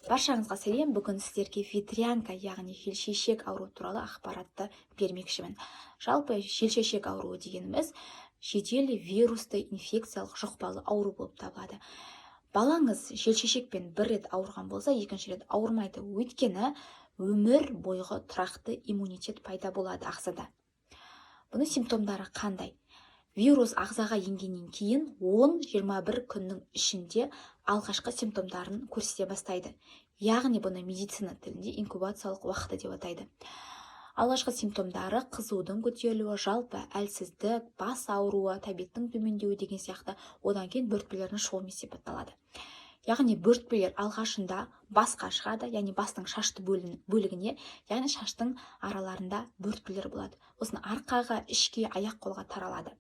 Баршаңызға сәлем. Бүгін сіздерге ветрянка, яғни желшешек ауруы туралы ақпаратты бермекшімін. Жалпы желшешек ауруы дегеніміз жедел вирусты инфекциялық жұқпалы ауру болып табылады. Балаңыз желшешекпен бір рет ауырған болса, екінші рет ауырмайды. Өйткені өмір бойғы тұрақты иммунитет пайда болады ағзада. Бұның симптомдары қандай? Вирус ағзаға енгеннен кейін 10-21 күннің ішінде алғашқы симптомдарын көрсете бастайды. Яғни бұны медицина тілінде инкубациялық уақыты деп атайды. Алғашқы симптомдары қызудың көтерілуі, жалпы әлсіздік, бас ауруы, тәбеттің төмендеуі деген сияқты, одан кейін бөртпелердің шығуымен сипатталады. Яғни бөртпелер алғашында басқа шығады, яғни бастың шашты бөлігіне, яғни шаштың араларында бөртпелер болады. Осыны арқаға, ішке, аяқ-қолға таралады.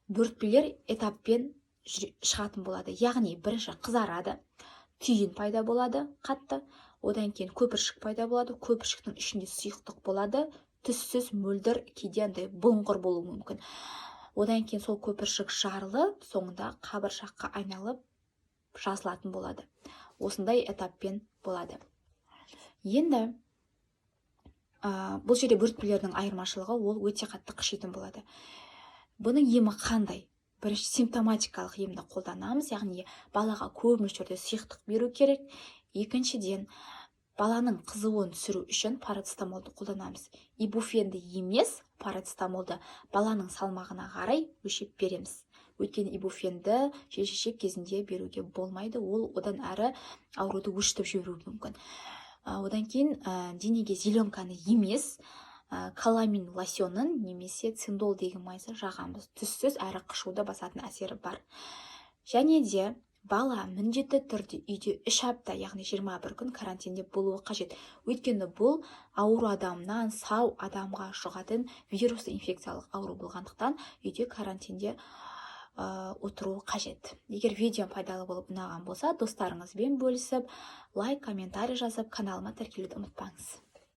Бөртпелер этаппен шығатын болады. Яғни бірінші қызарады, түйін пайда болады қатты, одан кейін көпіршік пайда болады, көпіршіктің ішінде сұйықтық болады, түссіз, мөлдір, кейде андай бұлыңғыр болуы мүмкін. Одан кейін сол көпіршік жарылып, соңында қабыршаққа айналып жазылатын болады. Осындай этаппен болады. Енді бұл жерде бөртпелердің айырмашылығы ол өте қатты қышитын болады. Бұның емі қандай? Бірінші симптоматикалық емді қолданамыз, яғни балаға көп мөлшерде сұйықтық беру керек. Екіншіден, баланың қызуын түсіру үшін парацетамолды қолданамыз. Ибуфенді емес, парацетамолды баланың салмағына қарай өлшеп береміз. Өйткені ибуфенді желшешек кезінде беруге болмайды, ол одан әрі ауруды өршітіп жіберуі мүмкін. Одан кейін денеге зеленканы емес, каламин лосьонын немесе циндол деген майсын жағамыз. Түссіз әрі қышуды басатын әсері бар. Және де бала міндетті түрде үйде 3 апта, яғни 21 күн карантинде болуы қажет. Өйткені бұл ауру адамнан сау адамға жұғатын вирусты инфекциялық ауру болғандықтан үйде карантинде отыруы қажет. Егер видео пайдалы болып ұнаған болса, достарыңызбен бөлісіп, лайк, комментарий жазып, каналыма тіркелуді ұмытпаңыз.